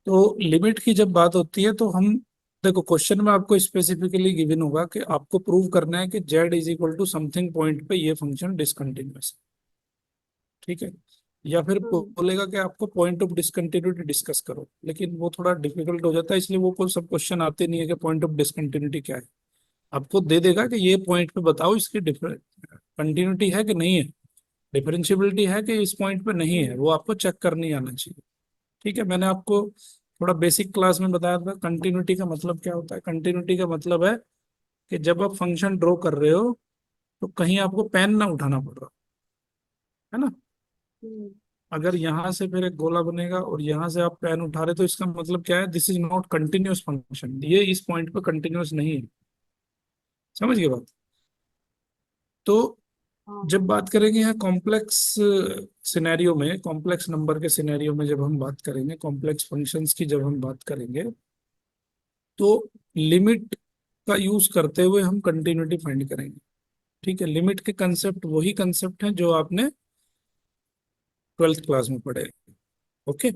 तो लिमिट की जब बात होती है तो हम देखो, क्वेश्चन में आपको स्पेसिफिकली गिवन होगा कि आपको प्रूव करना है कि z is equal to something point पे ये फंक्शन डिसकंटिन्यूअस है। ठीक है। या फिर हम्म। बोलेगा कि आपको पॉइंट ऑफ डिसकंटिन्यूटी डिस्कस करो, लेकिन वो थोड़ा डिफिकल्ट हो जाता है, इसलिए वो कोई सब क्वेश्चन आते नहीं है कि पॉइंट ऑफ डिसकंटिन्यूटी क्या है। आपको दे देगा कि ये पॉइंट पे बताओ इसकी कंटिन्यूटी है कि नहीं है, डिफरेंशियबिलिटी है कि इस पॉइंट पे नहीं है, हम्म। वो आपको चेक करनी आना चाहिए। ठीक है। मैंने आपको थोड़ा बेसिक क्लास में बताया था कंटिन्यूटी का मतलब क्या होता है। कंटिन्यूटी का मतलब है कि जब आप फंक्शन ड्रॉ कर रहे हो तो कहीं आपको पेन ना उठाना पड़ रहा, है ना। हम्म। अगर यहाँ से फिर एक गोला बनेगा और यहाँ से आप पेन उठा रहे तो इसका मतलब क्या है, this is not continuous function, ये इस पॉइंट पे कंटिन्यूअस नहीं है। समझ गए बात। तो हाँ। जब बात करेंगे यहाँ कॉम्प्लेक्स सिनेरियो में, कॉम्प्लेक्स नंबर के सिनेरियो में जब हम बात करेंगे, कॉम्प्लेक्स फंक्शंस की जब हम बात करेंगे, तो लिमिट का यूज करते हुए हम कंटिन्यूटी फाइंड करेंगे। ठीक है। लिमिट के कंसेप्ट वही कंसेप्ट हैं जो आपने ट्वेल्थ क्लास में पढ़े। ओके।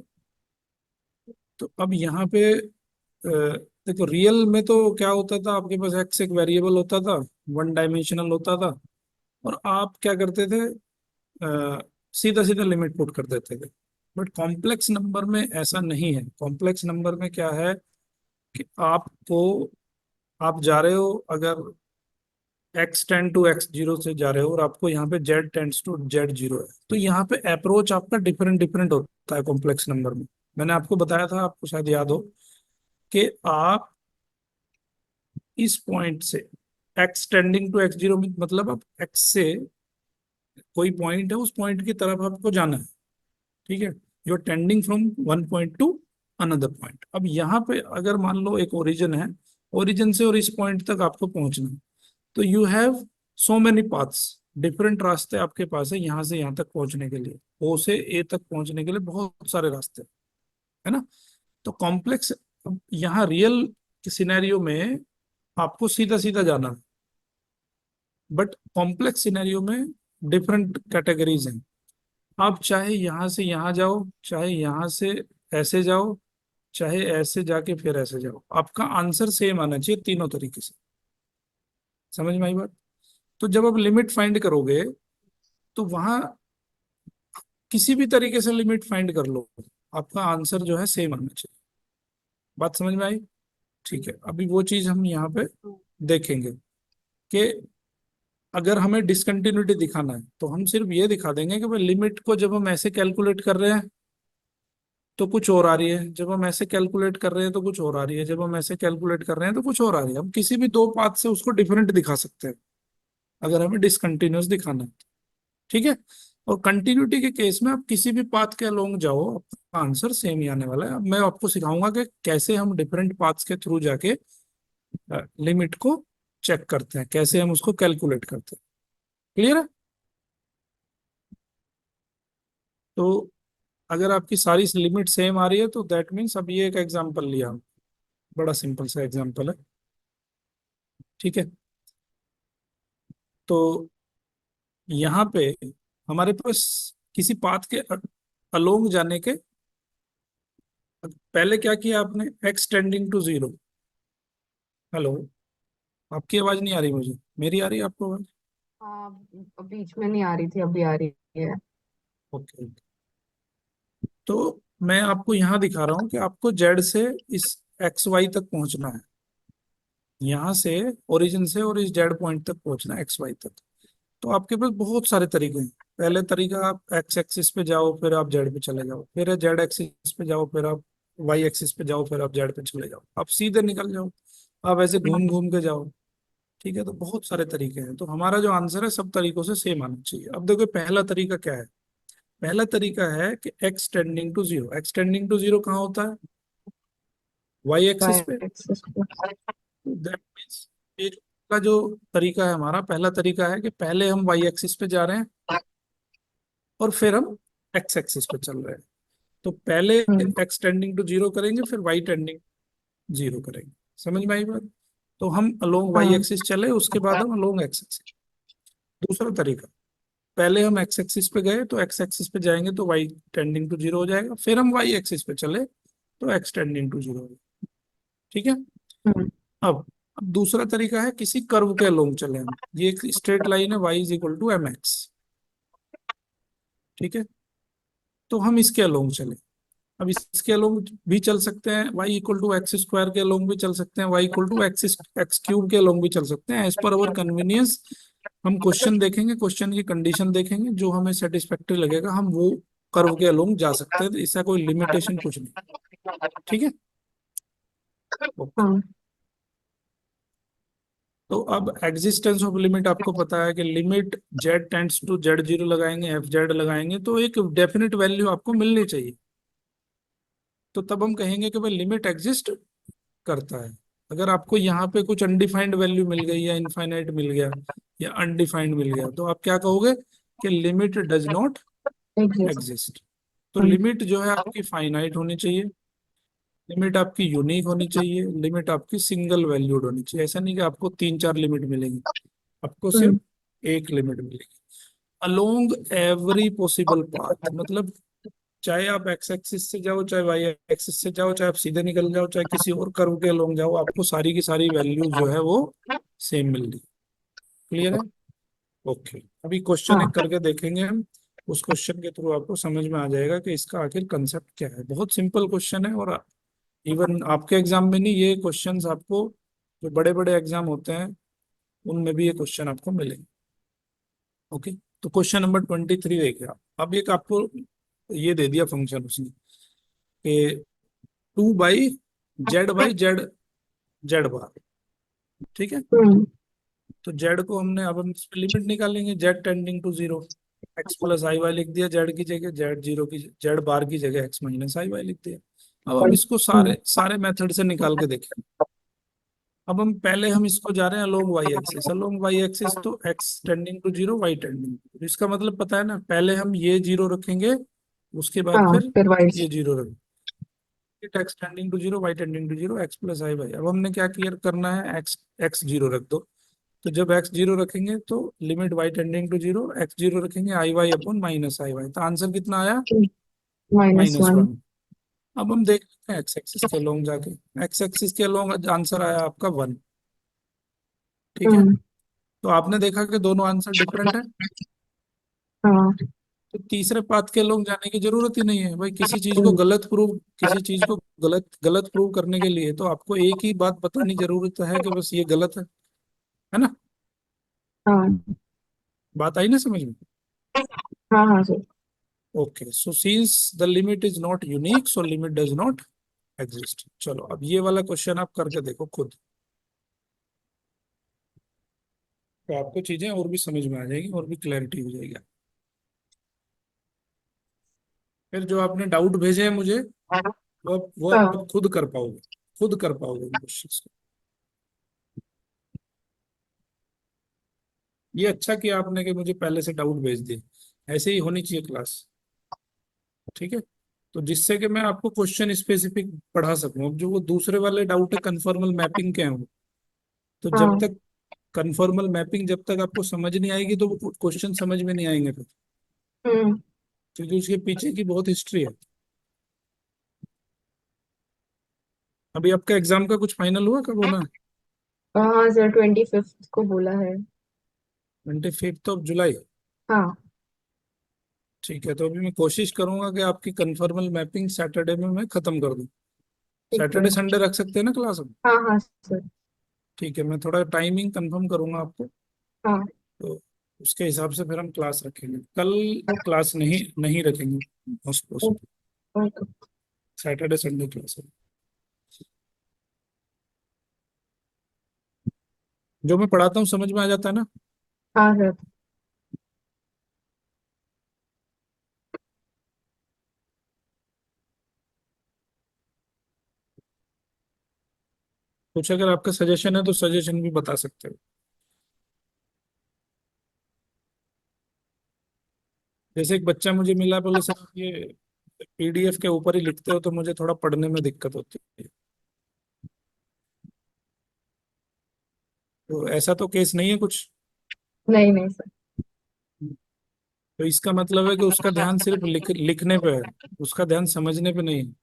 तो अब यहाँ पे देखो, रियल में तो क्या होता था, आपके पास एक्स एक वेरिएबल होता था, वन डायमेंशनल होता था, और आप क्या करते थे, सीधा सीधा लिमिट पुट कर देते थे। बट कॉम्प्लेक्स नंबर में ऐसा नहीं है। कॉम्प्लेक्स नंबर में क्या है कि आपको, आप जा रहे हो अगर x tends to x zero से जा रहे हो और आपको यहाँ पे z tends to z zero है, तो यहाँ पे अप्रोच आपका डिफरेंट डिफरेंट होता है कॉम्प्लेक्स नंबर में। मैंने आपको बताया था, आपको शायद याद हो, कि आप इस पॉइंट से x tending to x zero, मतलब आप एक्स से कोई पॉइंट है, उस पॉइंट की तरफ आपको जाना है। ठीक है। You are tending from one point to another point. अब यहाँ पे अगर मान लो एक ओरिजिन है, ओरिजिन से और इस पॉइंट तक आपको पहुंचना है, तो you have so many paths, different रास्ते आपके पास है यहाँ से यहाँ तक पहुंचने के लिए। ओ से ए तक पहुंचने के लिए बहुत सारे रास्ते हैं, है ना। तो कॉम्प्लेक्स, यहाँ रियल सिनेरियो में आपको सीधा सीधा जाना है, बट कॉम्प्लेक्स सिनेरियो में डिफरेंट कैटेगरीज हैं। आप चाहे यहां से यहां जाओ, चाहे यहां से ऐसे जाओ, चाहे ऐसे जाके फिर ऐसे जाओ, आपका आंसर सेम आना चाहिए तीनों तरीके से। समझ में आई बात। तो जब आप लिमिट फाइंड करोगे तो वहां किसी भी तरीके से लिमिट फाइंड कर लो, आपका आंसर जो है सेम आना चाहिए। बात समझ में आई। ठीक है। अभी वो चीज हम यहाँ पे देखेंगे कि अगर हमें डिसकंटिन्यूटी दिखाना है तो हम सिर्फ ये दिखा देंगे कि भाई लिमिट को जब हम ऐसे कैलकुलेट कर रहे हैं तो कुछ और आ रही है, जब हम ऐसे कैलकुलेट कर रहे हैं तो कुछ और आ रही है, जब हम ऐसे कैलकुलेट कर रहे हैं तो कुछ और आ रही है। हम किसी भी दो पाथ से उसको डिफरेंट दिखा सकते हैं अगर हमें डिसकंटिन्यूअस दिखाना है। ठीक है। और कंटिन्यूटी के केस में आप किसी भी पाथ के अलोंग जाओ, आपका आंसर सेम ही आने वाला है। अब मैं आपको सिखाऊंगा कि कैसे हम डिफरेंट पाथ्स के थ्रू जाके लिमिट को चेक करते हैं, कैसे हम उसको कैलकुलेट करते हैं। क्लियर है। तो अगर आपकी सारी लिमिट सेम आ रही है तो दैट मीन्स, अब ये एक एग्जांपल लिया, बड़ा सिंपल सा एग्जांपल है। ठीक है। तो यहाँ पे हमारे पास किसी पाथ के अलोंग जाने के पहले क्या किया आपने, x tending to zero. Hello, आपकी आवाज नहीं आ रही मुझे, मेरी आ रही है आपको आवाज। हाँ, बीच में नहीं आ रही थी, अभी आ रही है। ओके। तो मैं आपको यहाँ दिखा रहा हूँ कि आपको जेड से इस एक्स वाई तक पहुंचना है, यहाँ से ओरिजिन से और इस जेड पॉइंट तक पहुंचना है, एक्स वाई तक। तो आपके पास बहुत सारे तरीके हैं। पहले तरीका, आप एक्स एक्सिस पे जाओ फिर आप जेड पे चले जाओ, फिर जेड एक्सिस पे जाओ फिर आप वाई एक्सिस पे जाओ, फिर आप जेड पे चले जाओ, आप सीधे निकल जाओ, आप ऐसे घूम घूम के जाओ। ठीक है। तो बहुत सारे तरीके हैं, तो हमारा जो आंसर है सब तरीकों से सेम आना चाहिए। अब देखो पहला तरीका क्या है। पहला तरीका है कि x tending to zero. X tending to zero कहाँ होता है, वाई एक्सिस बाय पे। एक्सेस को। दैट मीन्स ये का जो तरीका है, हमारा पहला तरीका है कि पहले हम वाई एक्सिस पे जा रहे हैं और फिर हम एक्स एक्सिस पे चल रहे हैं। तो पहले हम्म। एक्स टेंडिंग टू जीरो करेंगे, फिर वाई टेंडिंग जीरो करेंगे। समझ में आई बात। तो हम अलोंग वाई हाँ। एक्सिस चले, उसके बाद हम अलोंग एक्स एक्सिस। दूसरा तरीका, पहले हम एक्स एक्सिस पे गए तो एक्स एक्सिस पे जाएंगे तो वाई टेंडिंग टू जीरो हो जाएगा, फिर हम वाई एक्सिस पे चले तो एक्स टेंडिंग टू जीरो। ठीक है। हम्म। अब दूसरा तरीका है, किसी कर्व के अलोंग चले हम। ये एक स्ट्रेट लाइन है, y is equal to m x. ठीक है। तो हम इसके अलोंग चले। अब इसके अलोंग भी चल सकते हैं, y equal to x square के अलोंग भी चल सकते हैं, y equal to x x cube के अलोंग भी चल सकते हैं, एज पर अवर कन्वीनियंस। हम क्वेश्चन देखेंगे, क्वेश्चन की कंडीशन देखेंगे, जो हमें सेटिस्फैक्टरी लगेगा हम वो कर्व के अलोंग जा सकते हैं। तो इसका कोई लिमिटेशन कुछ नहीं। ठीक है। ओके। हाँ। तो अब एग्जिस्टेंस ऑफ लिमिट आपको पता है कि limit Z tends to z zero लगाएंगे, एफ जेड लगाएंगे, तो एक डेफिनेट वैल्यू आपको मिलनी चाहिए। तो तब हम कहेंगे कि भाई लिमिट एग्जिस्ट करता है। अगर आपको यहाँ पे कुछ अनडिफाइंड वैल्यू मिल गई, या इनफाइनाइट मिल गया, या अनडिफाइंड मिल गया, तो आप क्या कहोगे कि limit does not exist. Exist. तो लिमिट जो है आपकी फाइनाइट होनी चाहिए, लिमिट आपकी यूनिक होनी चाहिए, लिमिट आपकी सिंगल वैल्यूड होनी चाहिए। ऐसा नहीं कि आपको तीन चार लिमिट मिलेंगी, आपको सिर्फ एक लिमिट मिलेगी अलोंग एवरी पॉसिबल पाथ। मतलब चाहे आप एक्स एक्सिस से जाओ, चाहे वाई एक्सिस से जाओ, चाहे आप सीधे निकल जाओ, चाहे किसी और कर्व के अलोंग जाओ, आपको सारी की सारी वैल्यूज जो है वो सेम मिल रही। क्लियर है। ओके। अभी क्वेश्चन हाँ। एक करके देखेंगे हम। उस क्वेश्चन के थ्रू आपको समझ में आ जाएगा कि इसका आखिर कंसेप्ट क्या है। बहुत सिंपल क्वेश्चन है, और इवन आपके एग्जाम में नहीं, ये क्वेश्चंस आपको जो बड़े बड़े एग्जाम होते हैं उनमें भी ये क्वेश्चन आपको मिलेंगे। ओके। तो क्वेश्चन नंबर 23 देखिए आप। अब एक आपको ये दे दिया फंक्शन उसने कि 2/z/z जेड बार। ठीक है। हम्म। तो जेड को हमने, अब हम इस पे लिमिट निकालेंगे, z tending to zero. X plus i y लिख दिया जेड की जगह, जेड जीरो की, जेड बार की जगह एक्स माइनस आई वाई लिख दिया। अब हम इसको सारे सारे मेथड से निकाल के देखें। अब हम इसको जा रहे हैं along Y axis. Along Y axis तो X tending to zero, Y tending to, इसका मतलब पता है ना, पहले हम ये जीरो रखेंगे, उसके बाद हाँ, फिर फिर वाइस। ये जीरो रखेंगे। X tending to zero, Y tending to zero, x plus i y. अब हमने क्या क्लियर करना है, एक्स एक्स जीरो रख दो। तो जब एक्स जीरो रखेंगे तो limit y tending to zero, x zero रखेंगे, i y upon minus i y. तो आंसर कितना आया, माइनस -1। वन। अब हम देख लेते हैं एक्स एक्सिस के अलोंग जाके। एक्स एक्सिस के अलोंग आंसर आया आपका 1। ठीक है। हम्म। तो आपने देखा कि दोनों आंसर डिफरेंट है। हाँ। तो तीसरे पाथ के लोग जाने की जरूरत ही नहीं है भाई। किसी चीज को गलत गलत प्रूव करने के लिए तो आपको एक ही बात बतानी जरूरत है कि बस ये गलत है ना। हाँ। बात आई ना समझ में। हाँ। हाँ sir. Okay. So since the limit is not unique, so limit does not exist. चलो अब ये वाला क्वेश्चन आप करके देखो खुद, तो आपको चीजें और भी समझ में आ जाएगी, और भी क्लैरिटी हो जाएगी। फिर जो आपने डाउट भेजे हैं मुझे, वो हाँ। आप खुद कर पाओगे, खुद कर पाओगे उन क्वेश्चंस को। ये अच्छा किया आपने कि मुझे पहले से डाउट भेज दिए। ऐसे ही होनी चाहिए क्लास। ठीक है। तो जिससे कि मैं आपको क्वेश्चन स्पेसिफिक पढ़ा सकूं। अब जो वो दूसरे वाले डाउट है कन्फर्मल मैपिंग के हैं वो, तो जब हाँ। तक कन्फर्मल मैपिंग जब तक आपको समझ नहीं आएगी तो वो क्वेश्चन समझ में नहीं आएंगे फिर, हम्म। क्योंकि उसके पीछे की बहुत हिस्ट्री है। अभी आपका एग्जाम का कुछ फाइनल हुआ, कब होना है। हाँ सर, 25th को बोला है। 25 जुलाई। हाँ। ठीक है। तो अभी मैं कोशिश करूंगा कि आपकी कन्फर्मल मैपिंग सैटरडे में मैं खत्म कर दूं। ठीक है। सैटरडे संडे रख सकते हैं ना क्लास हम। हाँ हाँ सर। ठीक है, मैं थोड़ा टाइमिंग कंफर्म करूंगा आपको। हाँ। तो उसके हिसाब से फिर हम क्लास रखेंगे। कल क्लास नहीं नहीं रखेंगे most possible. Okay. Saturday Sunday class है। जो मैं पढ़ाता हूँ समझ में आ जाता है ना। हाँ सर। कुछ अगर आपका सजेशन है तो सजेशन भी बता सकते हो। जैसे एक बच्चा मुझे मिला, बोले सर आप ये पीडीएफ के ऊपर ही लिखते हो तो मुझे थोड़ा पढ़ने में दिक्कत होती है। तो ऐसा तो केस नहीं है कुछ। नहीं नहीं सर। तो इसका मतलब है कि उसका ध्यान सिर्फ लिखने पे है, उसका ध्यान समझने पे नहीं है।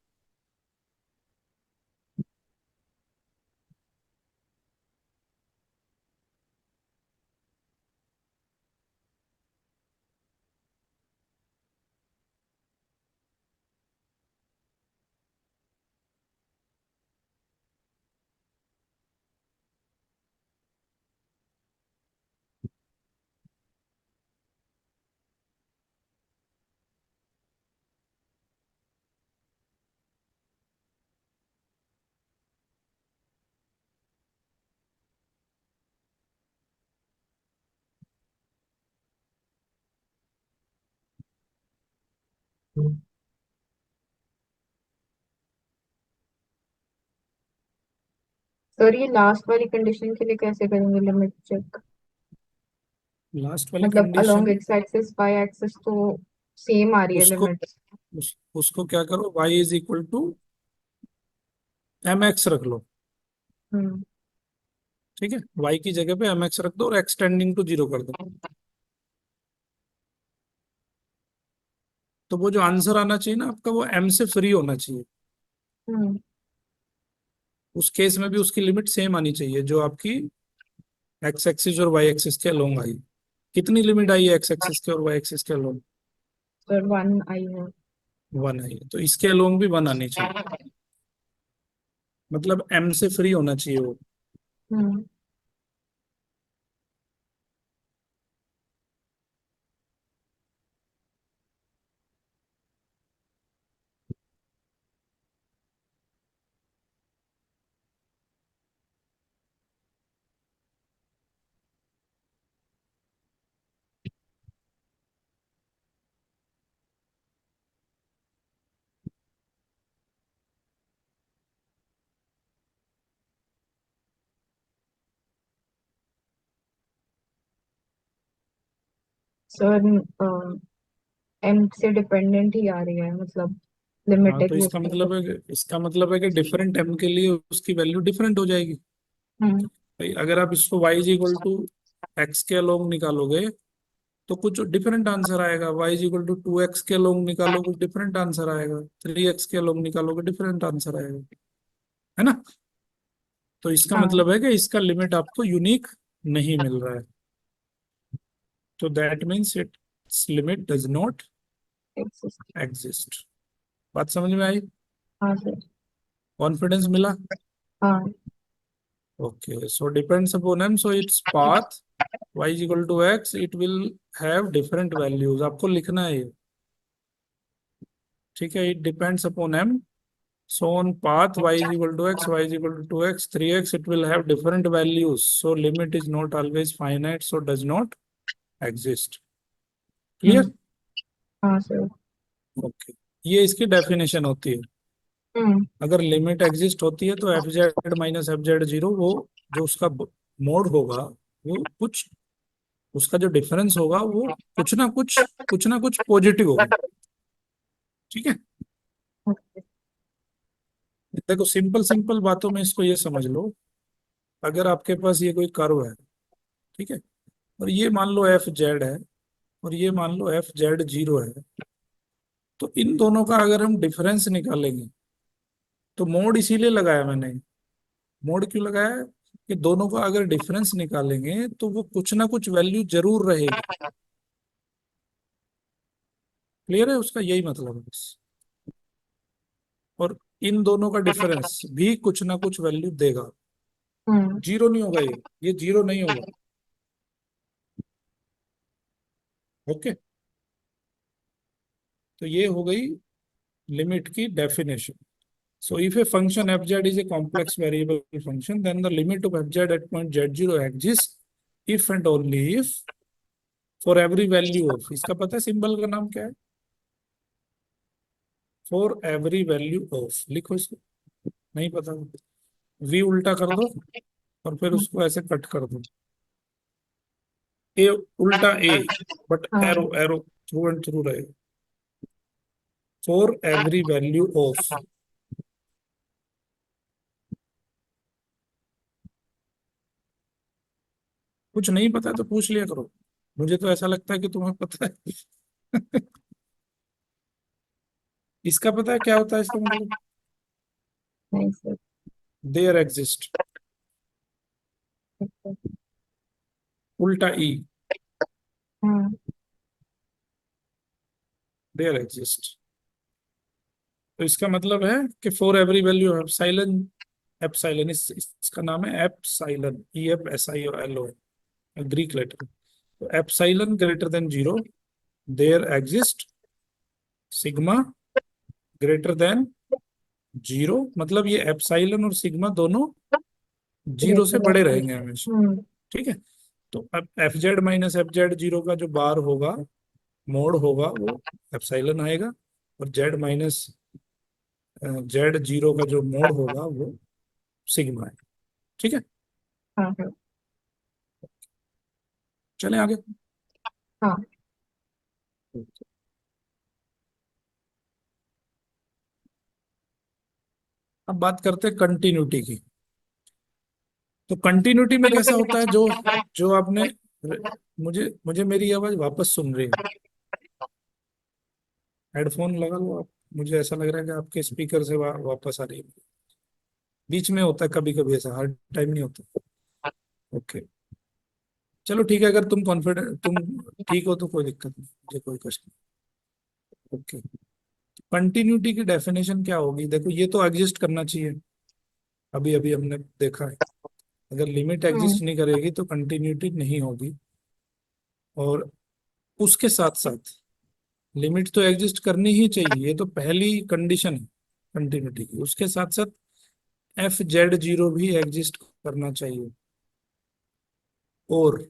सर ये लास्ट वाली कंडीशन के लिए कैसे करेंगे लिमिट चेक? लास्ट वाली मतलब along condition, x axis y axis तो सेम आ रही है उसको लिमिट। उसको क्या करो, y is equal to mx रख लो। हम्म। ठीक है, y की जगह पे mx रख दो और x टेंडिंग टू जीरो कर दो। तो वो जो आंसर आना चाहिए ना आपका, वो m से फ्री होना चाहिए। हम्म। उस केस में भी उसकी लिमिट सेम आनी चाहिए जो आपकी x एक्सिस और y एक्सिस के अलोंग आई। कितनी लिमिट आई है x एक्सिस के और y एक्सिस के अलोंग? सर वन आई है। वन आई है, तो इसके अलोंग भी वन आनी चाहिए। मतलब m से फ्री होना चाहिए वो। हम्म। सर एम से डिपेंडेंट ही आ रही है, मतलब लिमिट हाँ, तो एग्जिस्ट कर सकती। इसका मतलब है कि डिफरेंट m के लिए उसकी वैल्यू डिफरेंट हो जाएगी। हम्म। भाई अगर आप इसको y is equal to x के अलोंग निकालोगे तो कुछ डिफरेंट आंसर आएगा। y is equal to 2x के अलोंग निकालो, कुछ डिफरेंट आंसर आएगा। 3x के अलोंग निकालोगे, डिफरेंट आंसर आएगा। है ना? तो इसका हाँ। मतलब है कि इसका लिमिट आपको यूनिक नहीं मिल रहा है। तो that means it's limit does not exist. Exist. बात समझ में आई? हाँ सर। कॉन्फिडेंस मिला? हाँ। Okay, so depends upon m, so its path y is equal to x, it will have different values। आपको लिखना है ये। ठीक है, it depends upon m, so on path y is equal to x, y is equal to 2x 3x, it will have different values, so limit is not always finite, so does not exist। Hmm. Clear? हाँ sir. Okay, ये इसकी definition होती है। हम्म। अगर limit exist होती है तो F Z minus f z zero, वो जो उसका मोड होगा, वो कुछ, उसका जो डिफरेंस होगा वो कुछ ना कुछ पॉजिटिव होगा। ठीक है, देखो सिंपल सिंपल बातों में इसको ये समझ लो। अगर आपके पास ये कोई कर्व है, ठीक है, और ये मान लो एफ जेड है, और ये मान लो एफ जेड जीरो है, तो इन दोनों का अगर हम डिफरेंस निकालेंगे, तो मोड इसीलिए लगाया मैंने। मोड क्यों लगाया है? कि दोनों का अगर डिफरेंस निकालेंगे तो वो कुछ ना कुछ वैल्यू जरूर रहेगी। क्लियर है? उसका यही मतलब है बस। और इन दोनों का डिफरेंस भी कुछ ना कुछ वैल्यू देगा। हम्म। जीरो नहीं होगा ये जीरो नहीं होगा। ओके, तो ये हो गई लिमिट की definition. So if a function fz is a complex variable function, then the limit of fz at point z0 exists if and only if for every value of, इसका पता है सिंबल का नाम क्या है? फॉर एवरी वैल्यू ऑफ, लिखो इसको। नहीं पता? v उल्टा कर दो और फिर उसको ऐसे कट कर दो। ए उल्टा ए, बट हाँ। Arrow arrow through and through रहेगा। फॉर एवरी वैल्यू ऑफ, कुछ नहीं पता है तो पूछ लिया करो। मुझे तो ऐसा लगता है कि तुम्हें पता है। इसका पता है क्या होता है इसका मतलब? नहीं सर। देयर एग्जिस्ट, उल्टा ई, हाँ। There exist. तो इसका मतलब है कि for every value epsilon, epsilon इसका नाम है epsilon, E F S I O L O, Greek letter. तो epsilon greater than zero, there exist sigma greater than zero. मतलब ये एप्सिलॉन और सिग्मा दोनों जीरो से ग्रेटर बड़े देन। रहेंगे हमेशा। हम्म। ठीक है, तो अब F Z minus f z zero का जो बार होगा, मोड होगा, वो एप्सिलॉन आएगा। और जेड माइनस जेड जीरो का जो मोड होगा वो सिग्मा है। ठीक है, हाँ हाँ। चलें आगे। हाँ। अब बात करते हैं कंटिन्यूटी की। तो कंटिन्यूटी में कैसा होता है, जो जो आपने, मुझे मुझे मेरी आवाज वापस सुन रही है? हेडफोन लगा लो आप, मुझे ऐसा लग रहा है कि आपके स्पीकर से वापस आ रही है। बीच में होता है कभी कभी ऐसा, हर टाइम नहीं होता। ओके, चलो ठीक है, अगर तुम कॉन्फिडेंट, तुम ठीक हो तो कोई दिक्कत नहीं, मुझे कोई कष्ट नहीं। ओके, कंटिन्यूटी की डेफिनेशन क्या होगी, देखो ये तो एग्जिस्ट करना चाहिए, अभी अभी हमने देखा है। अगर लिमिट हम्म। एग्जिस्ट नहीं करेगी तो कंटिन्यूटी नहीं होगी। और उसके साथ साथ लिमिट तो एग्जिस्ट करनी ही चाहिए, ये तो पहली कंडीशन है कंटिन्यूटी की। उसके साथ साथ f(z)(0) भी एग्जिस्ट करना चाहिए। और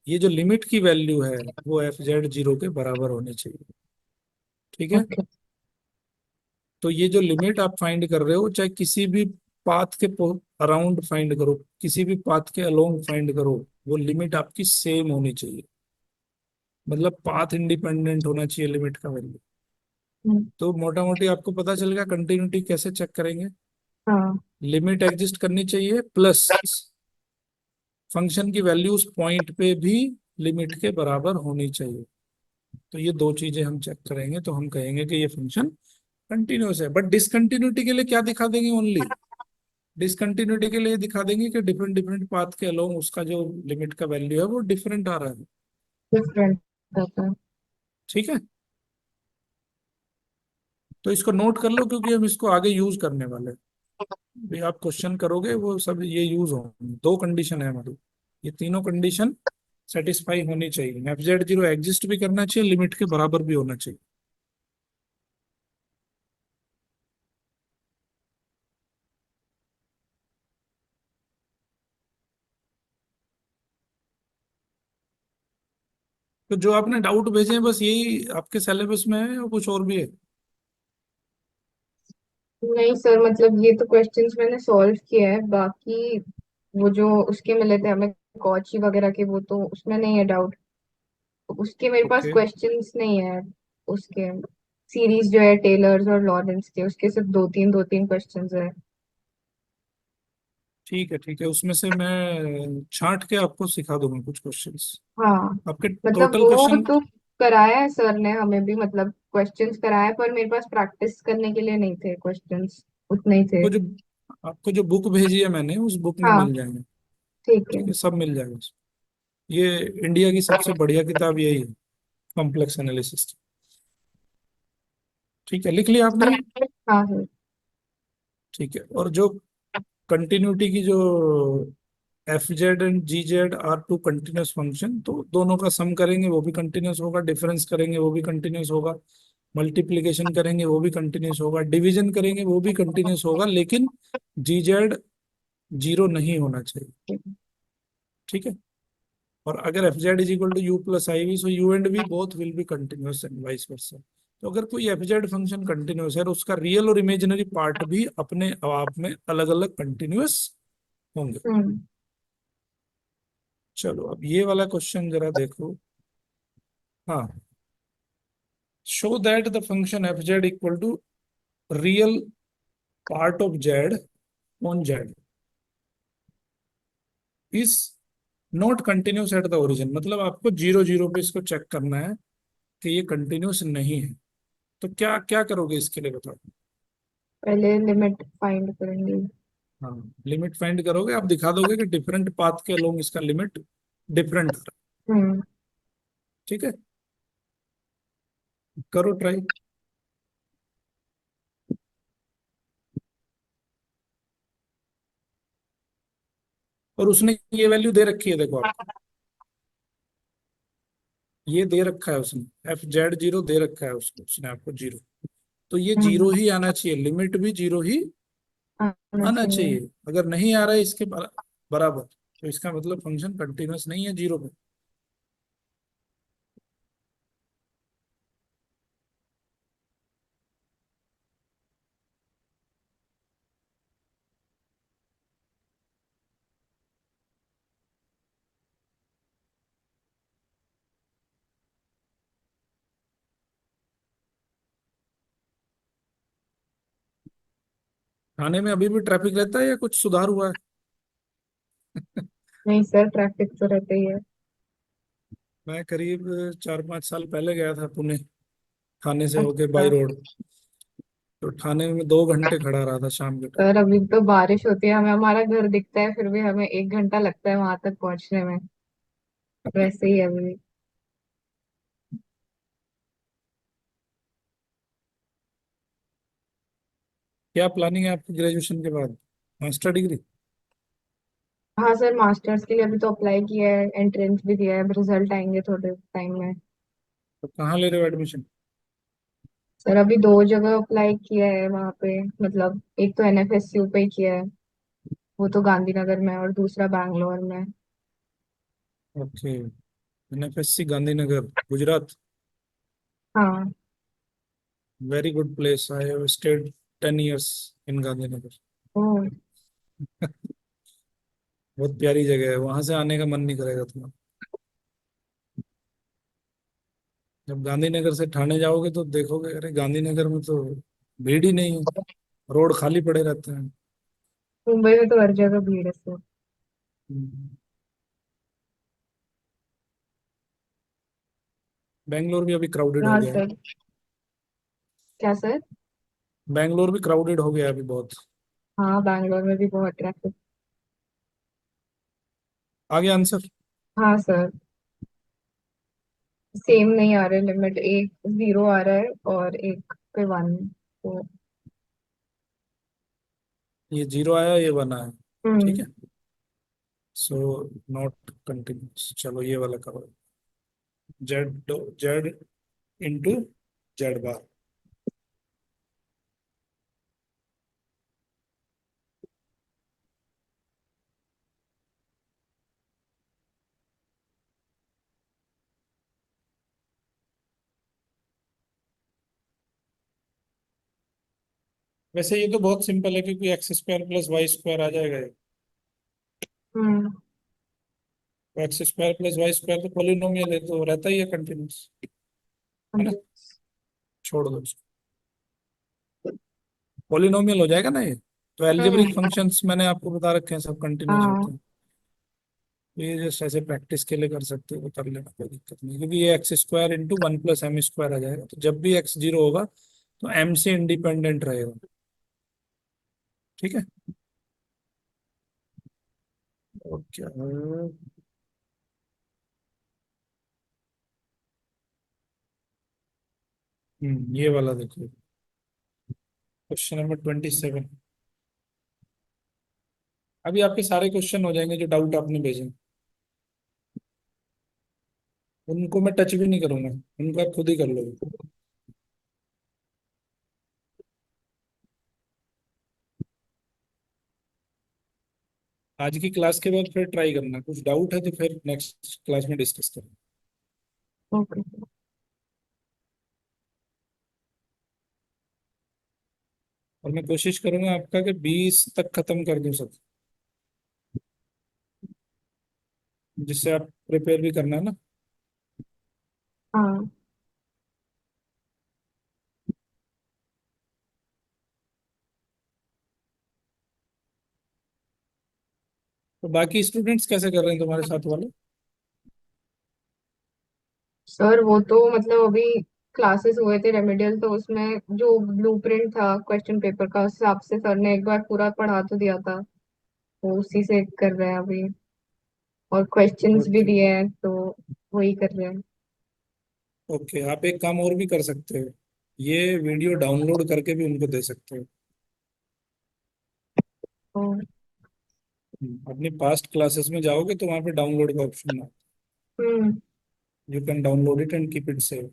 ये जो लिमिट की वैल्यू है वो f(z)(0) के बराबर होनी चाहिए। ठीक है, ओके। तो ये जो लिमिट आप फाइंड कर रहे हो, चाहे किसी भी पाथ के अराउंड फाइंड करो, किसी भी पाथ के अलोंग फाइंड करो, वो लिमिट आपकी सेम होनी चाहिए। मतलब पाथ इंडिपेंडेंट होना चाहिए लिमिट का वैल्यू। हम्म। तो मोटा मोटी आपको पता चल गया कंटिन्यूटी कैसे चेक करेंगे। हाँ। लिमिट एग्जिस्ट करनी चाहिए, प्लस फंक्शन की वैल्यू उस पॉइंट पे भी लिमिट के बराबर होनी चाहिए। तो ये दो चीजें हम चेक करेंगे तो हम कहेंगे कि ये फंक्शन कंटिन्यूअस है। बट डिसकंटिन्यूटी के लिए क्या दिखा देंगे, ओनली डिसकंटिन्यूटी के लिए दिखा देंगे कि डिफरेंट डिफरेंट पाथ के अलोंग उसका जो लिमिट का वैल्यू है वो डिफरेंट आ रहा है। डिफरेंट होता है। ठीक है, तो इसको नोट कर लो क्योंकि हम इसको आगे यूज करने वाले हैं। भी आप क्वेश्चन करोगे वो सब ये यूज होंगे। दो कंडीशन है हमारी, ये तीनों कंडीशन सेटिस्फाई होनी चाहिए। f(z)(0) एग्जिस्ट भी करना चाहिए, लिमिट के बराबर भी होना चाहिए। तो जो आपने डाउट भेजे हैं बस यही आपके सिलेबस में है या कुछ और भी है? नहीं सर, मतलब ये तो क्वेश्चंस मैंने सॉल्व किया है, बाकी वो जो उसके मिले थे हमें कॉची वगैरह के, वो तो उसमें नहीं है डाउट। उसके मेरे पास ओके, क्वेश्चंस नहीं है। उसके सीरीज जो है टेलर्स और लॉरेंस के, उसके सिर्फ दो तीन क्वेश्चंस है। ठीक है ठीक है, उसमें से मैं छांट के आपको सिखा दूंगा कुछ क्वेश्चंस। हाँ। आपके मतलब टोटल वो क्वेश्चन, तो कराया है सर ने हमें भी, मतलब क्वेश्चंस कराया है, पर मेरे पास प्रैक्टिस करने के लिए नहीं थे क्वेश्चंस, उतने ही थे। को जो आपको जो बुक भेजी है मैंने उस बुक में हाँ। मिल जाएंगे। ठीक है। ठीक है, सब मिल जाएगा। ये इंडिया की सबसे बढ़िया किताब यही है, कॉम्प्लेक्स एनालिसिस। ठीक है, लिख लिया आपने? हाँ सर। ठीक है, और जो कंटिन्यूटी की जो f(z)and g(z) are to continuous function, तो दोनों का सम करेंगे वो भी कंटिन्यूस होगा, डिफरेंस करेंगे वो भी कंटिन्यूस होगा, मल्टीप्लीकेशन करेंगे वो भी कंटिन्यूस होगा, डिवीजन करेंगे वो भी कंटिन्यूस होगा, लेकिन g(z)(0) नहीं होना चाहिए। ठीक है, और अगर f(z)=u+iv, so u and v both will be continuous and vice versa. तो अगर कोई f(z) फंक्शन कंटिन्यूअस है तो उसका रियल और इमेजिनरी पार्ट भी अपने आप में अलग अलग कंटिन्यूअस होंगे। हम्म। चलो अब ये वाला क्वेश्चन जरा देखो। हाँ, शो दैट द फंक्शन f(z)=रियल part of z on z is not continuous at the origin. मतलब आपको 0 0 पे इसको चेक करना है कि ये कंटिन्यूस नहीं है। तो क्या क्या करोगे इसके लिए बताओ? पहले लिमिट फाइंड करेंगे। हाँ, लिमिट फाइंड करोगे, आप दिखा दोगे कि डिफरेंट पाथ के अलोंग इसका लिमिट डिफरेंट आ रहा है। हम्म। ठीक है, करो ट्राई। और उसने ये वैल्यू दे रखी है, देखो आपको ये दे रखा है उसने, f(z)(0) दे रखा है उसको, उसने आपको 0। तो ये 0 हम्म। ही आना चाहिए, लिमिट भी 0 ही आना आना चाहिए। चाहिए। अगर नहीं आ रहा है इसके बराबर, तो इसका मतलब फंक्शन कंटिन्यूस नहीं है 0 पे। थाने में अभी भी ट्रैफिक रहता है या कुछ सुधार हुआ है? नहीं सर, ट्रैफिक तो रहते ही है। मैं करीब 4-5 साल पहले गया था पुणे, थाने से होके बाई अच्छा। रोड। तो थाने में 2 घंटे खड़ा रहा था शाम के टाइम। सर अभी तो बारिश होती है, हमें हमारा घर दिखता है फिर भी हमें 1 घंटा लगता है वहां तक पहुंचने में। वैसे ही है अभी। क्या प्लानिंग है आपकी ग्रेजुएशन के बाद, मास्टर डिग्री? हाँ सर, मास्टर्स के लिए अभी तो अप्लाई किया है, एंट्रेंस भी दिया है, अब रिजल्ट आएंगे थोड़े टाइम में। तो कहाँ ले रहे हो एडमिशन? सर अभी 2 जगह अप्लाई किया है वहाँ पे, मतलब एक तो एनएफएसयू पे किया है, वो तो गांधीनगर में है, और दूसरा बैंगलोर में है। ओके। एनएफएससी गांधीनगर, गुजरात। हाँ। Very good place, I have stayed 10 years इन गांधीनगर। ओ। बहुत प्यारी जगह है, वहां से आने का मन नहीं करेगा तुम्हारा। जब गांधीनगर से ठाणे जाओगे तो देखोगे, अरे गांधीनगर में तो भीड़ ही नहीं है, रोड खाली पड़े रहते हैं। मुंबई में तो हर जगह भीड़ है सर। हम्म। बैंगलोर भी अभी क्राउडेड हो हाँ गया है। सर। क्या सर? बैंगलोर भी क्राउडेड हो गया है अभी बहुत। हाँ, बैंगलोर में भी बहुत ट्रैफिक। आगे आंसर। हाँ सर। सेम नहीं आ रहा है लिमिट, एक 0 आ रहा है और एक पे 1 तो। ये 0 आया, ये 1 आया। ठीक हम्म। है। सो नॉट कंटिन्यूस, चलो ये वाला करो। Z, Z into Z bar. वैसे ये तो बहुत सिंपल है, क्योंकि X square plus Y square आ जाएगा ये। हम्म। तो X square plus Y square तो पॉलिनोमियल है, तो रहता ही है कंटिन्यूस, हाँ है ना? जी। छोड़ दो उसको, पॉलिनोमियल हो जाएगा ना ये। तो हम्म। एल्जेब्रिक फंक्शंस मैंने आपको बता रखे हैं, सब कंटिन्यूस हाँ। होते हैं। तो ये जस्ट ऐसे प्रैक्टिस के लिए कर सकते हो, तो कर लेना, कोई दिक्कत नहीं, क्योंकि ये एक्स स्क्वायर इंटू 1 + m² आ जाएगा, तो जब भी एक्स 0 होगा तो m से इंडिपेंडेंट रहेगा। ठीक है। ओके। ये वाला देखो, क्वेश्चन नंबर 27। अभी आपके सारे क्वेश्चन हो जाएंगे जो डाउट आपने भेजे, उनको मैं टच भी नहीं करूंगा, उनको आप खुद ही कर लोगे। आज की क्लास के बाद फिर ट्राई करना, कुछ डाउट है तो फिर नेक्स्ट क्लास में डिस्कस करें। ओके। और मैं कोशिश करूंगा आपका कि 20 तक खत्म कर दूं सब, जिससे आप प्रिपेयर भी करना है ना। हाँ तो बाकी स्टूडेंट्स कैसे कर रहे हैं तुम्हारे साथ वाले? सर, वो तो मतलब अभी क्लासेस हुए थे रेमेडियल, तो उसमें जो ब्लूप्रिंट था क्वेश्चन पेपर का, उस हिसाब से सर ने एक बार पूरा पढ़ा तो दिया था, वो उसी से कर रहे हैं अभी, और क्वेश्चंस भी ओके। दिए हैं तो वही कर रहे हैं। ओके, आप एक काम और भी कर सकते हो, ये वीडियो डाउनलोड करके भी उनको दे सकते हो। तो। अपनी पास्ट क्लासेस में जाओगे तो वहाँ पे डाउनलोड का ऑप्शन है, hmm. You can download it and keep it save.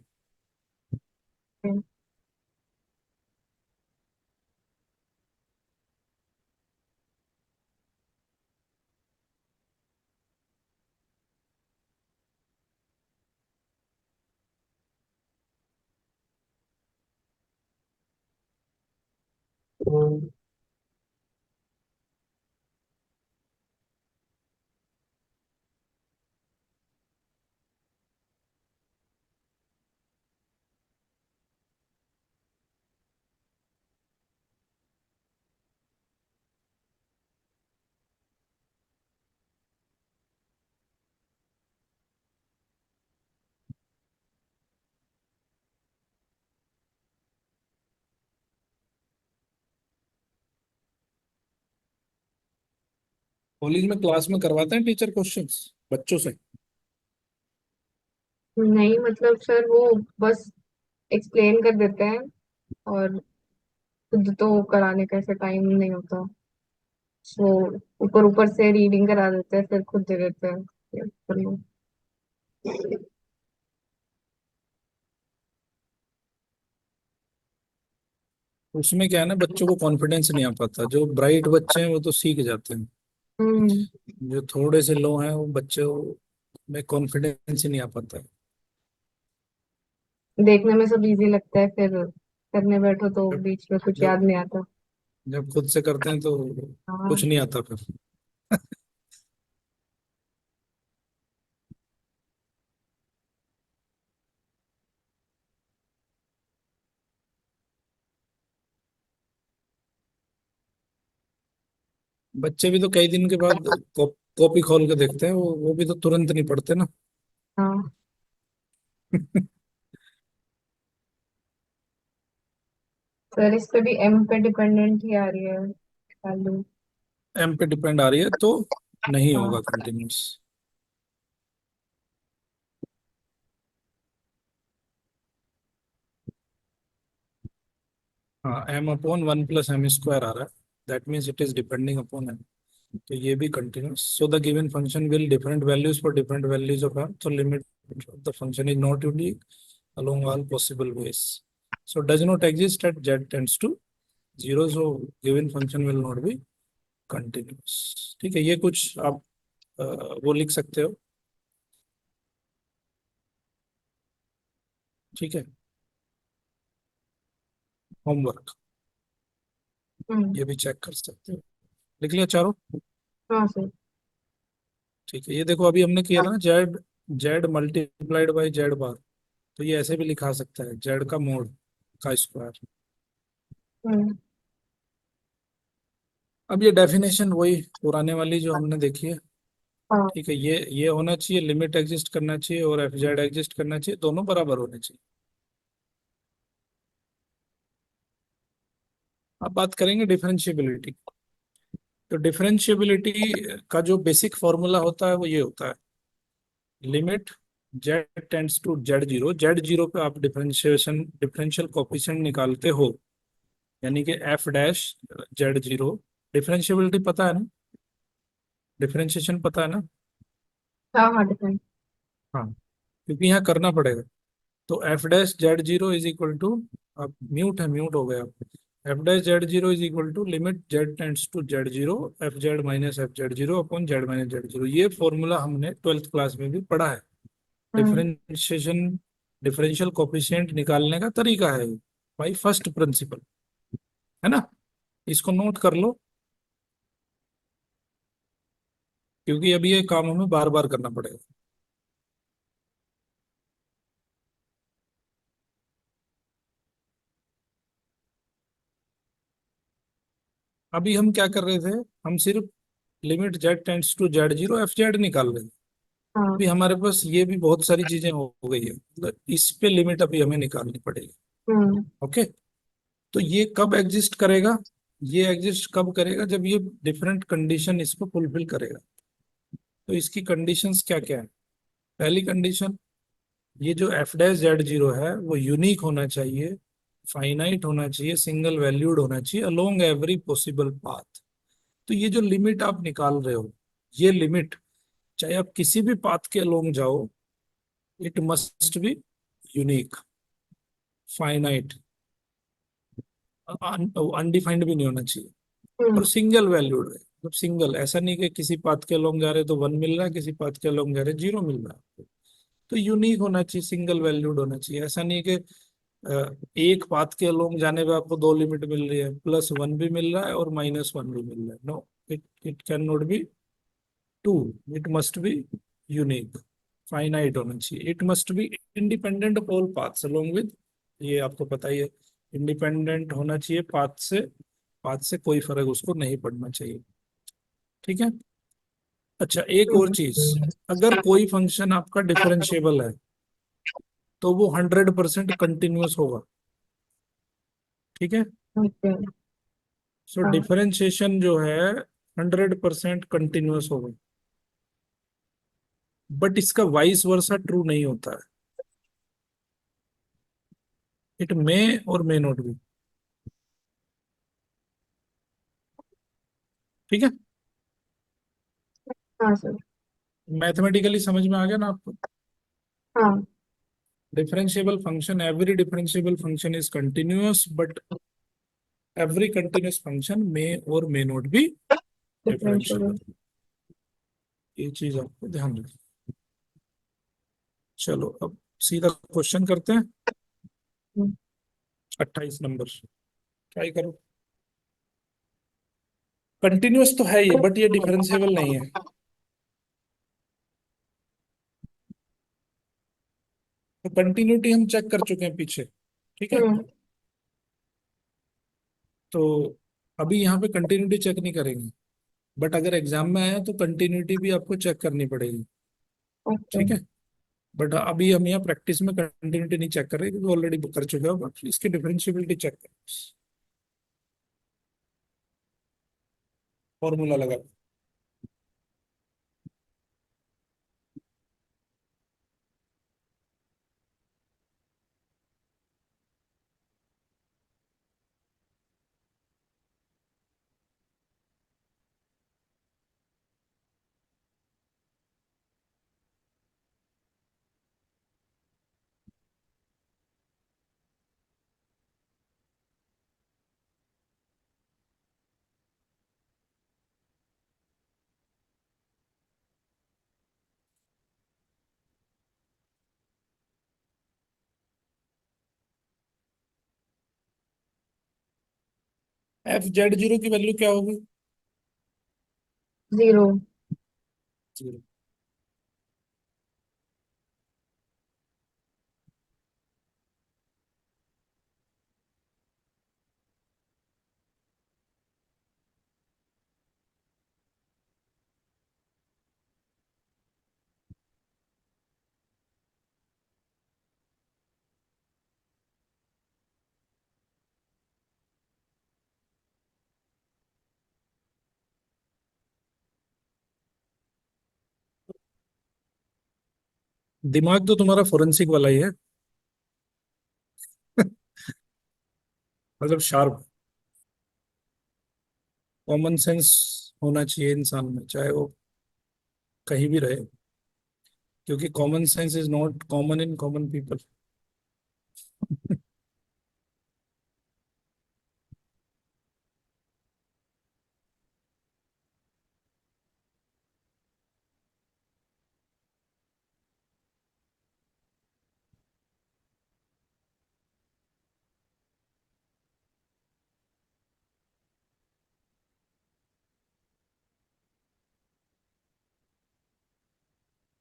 College में क्लास में करवाते हैं टीचर क्वेश्चंस बच्चों से? नहीं मतलब सर वो बस एक्सप्लेन कर देते हैं, और खुद तो कराने का ऐसा टाइम नहीं होता। वो ऊपर ऊपर से रीडिंग करा देते हैं, फिर खुद दे देते हैं ये कर लो। उसमें क्या है ना, बच्चों को कॉन्फिडेंस नहीं आ पाता। जो ब्राइट बच्चे हैं वो तो सीख जाते हैं, हम्म। जो थोड़े से लो हैं वो बच्चों में कॉन्फिडेंस ही नहीं आ पाता है। देखने में सब इजी लगता है, फिर करने बैठो तो जब बीच में कुछ जब याद नहीं आता। जब खुद से करते हैं तो हाँ। कुछ नहीं आता फिर। बच्चे भी तो कई दिन के बाद कॉपी खोल के देखते हैं, वो भी तो तुरंत नहीं पढ़ते ना। हाँ सर, इस पे भी एम पे डिपेंडेंट ही आ रही है वैल्यू। एम पे डिपेंड आ रही है तो नहीं हाँ। होगा कंटिन्यूस। हाँ, M upon one plus M square आ रहा है, that means it is depending upon M. तो ये भी continuous. So the given function will different values for different values of M, तो limit of the function is not unique along all possible ways, so does not exist at z tends to 0, so given function will not be continuous। ठीक है, ये कुछ आप वो लिख सकते हो। ठीक है, होमवर्क हम्म। ये भी चेक कर सकते हो। लिख लिया चारों? हाँ सर। ठीक है, ये देखो अभी हमने किया था ना, Z Z multiplied by Z bar, तो ये ऐसे भी लिखा सकता है, जेड का मोड का स्क्वायर। हम्म। अब ये डेफिनेशन वही पुराने वाली जो हमने देखी है। हाँ। ठीक है, ये होना चाहिए, लिमिट एग्जिस्ट करना चाहिए और एफ जेड एग्जिस्ट करना चाहिए, दोनों बराबर होने चाहिए। अब बात करेंगे डिफरेंशिएबिलिटी। तो डिफरेंशिएबिलिटी का जो बेसिक फॉर्मूला होता है वो ये होता है, limit Z tends to z zero, z zero पे आप डिफरेंशियल कोफिशिएंट निकालते हो, यानी कि f dash z zero. Differentiability पता है ना, डिफरेंशिएशन पता है ना? हाँ हाँ डिफरेंट। हाँ, क्योंकि यहाँ करना पड़ेगा। तो f dash z zero is equal to, अब म्यूट है, म्यूट हो गया। F dash z zero is equal to limit Z tends to z zero F Z minus f z zero upon z minus z zero. ये formula हमने twelfth class में भी पढ़ा है। हम्म। डिफरेंशिएशन, डिफरेंशियल कोफिशिएंट निकालने का तरीका है भाई, फर्स्ट प्रिंसिपल, है ना? इसको नोट कर लो, क्योंकि अभी ये काम हमें बार बार करना पड़ेगा। अभी हम क्या कर रहे थे, हम सिर्फ limit Z tends to z zero F z निकाल रहे थे। हाँ। अभी हमारे पास ये भी बहुत सारी चीजें हो गई है, मतलब इस पे लिमिट अभी हमें निकालनी पड़ेगी। हम्म। ओके, तो ये कब एग्जिस्ट करेगा? ये एग्जिस्ट कब करेगा? जब ये डिफरेंट कंडीशन इसको फुलफिल करेगा। तो इसकी कंडीशंस क्या क्या है? पहली कंडीशन, ये जो एफ डैश जेड जीरो है वो यूनिक होना चाहिए, फाइनाइट होना चाहिए, सिंगल वैल्यूड होना चाहिए अलोंग एवरी पॉसिबल पाथ। तो ये जो लिमिट आप निकाल रहे हो, ये लिमिट चाहे आप किसी भी पाथ के अलोंग जाओ, it must be unique, finite, undefined भी नहीं होना चाहिए, हम्म। और सिंगल वैल्यूड है। मतलब सिंगल, ऐसा नहीं कि किसी पाथ के अलोंग जा रहे तो वन मिल रहा है, किसी पाथ के अलोंग जा रहे जीरो मिल रहा है। तो यूनिक होना चाहिए, सिंगल वैल्यूड होना चाहिए। ऐसा नहीं कि एक पाथ के अलोंग जाने पे आपको दो लिमिट मिल रही है, प्लस वन भी मिल रहा है और माइनस वन भी मिल रहा है। No, it it can not be two, it must be unique, finite होना चाहिए। It must be independent of all paths along with, ये आपको पता ही है, इंडिपेंडेंट होना चाहिए पाथ से, पाथ से कोई फर्क उसको नहीं पड़ना चाहिए। ठीक है। अच्छा, एक और चीज, अगर कोई फंक्शन आपका डिफरेंशिएबल है तो वो 100% कंटिन्यूअस होगा। ठीक है, ओके। सो हाँ। डिफरेंशिएशन जो है 100% कंटिन्यूअस होगा, बट इसका वाइस वर्सा ट्रू नहीं होता है। इट मे और मे नॉट बी। ठीक है। हाँ सर। मैथमेटिकली समझ में आ गया ना आपको? हाँ। Differentiable function, every differentiable function is continuous, but every continuous function may और may not be differential. Differentiable. ये चीज आपको ध्यान रखना। चलो अब सीधा क्वेश्चन करते हैं। 28 नंबर, ट्राई करो। कंटिन्यूअस तो है ये, बट ये डिफरेंशिएबल नहीं है। तो कंटिन्यूटी हम चेक कर चुके हैं पीछे। ठीक है। हम्म। तो अभी यहाँ पे कंटिन्यूटी चेक नहीं करेंगे, बट अगर एग्जाम में आया तो कंटिन्यूटी भी आपको चेक करनी पड़ेगी। ओके। ठीक है। बट अभी हम यहाँ प्रैक्टिस में कंटिन्यूटी नहीं चेक कर रहे क्योंकि ऑलरेडी बुक कर चुके हो, बट इसकी डिफरेंशियबिलिटी चेक करो। फॉर्मूला लगा। F(Z)0 की वैल्यू क्या होगी? 0। 0। दिमाग तो तुम्हारा फोरेंसिक वाला ही है। मतलब शार्प, कॉमन सेंस होना चाहिए इंसान में, चाहे वो कहीं भी रहे, क्योंकि common sense is not common in common people.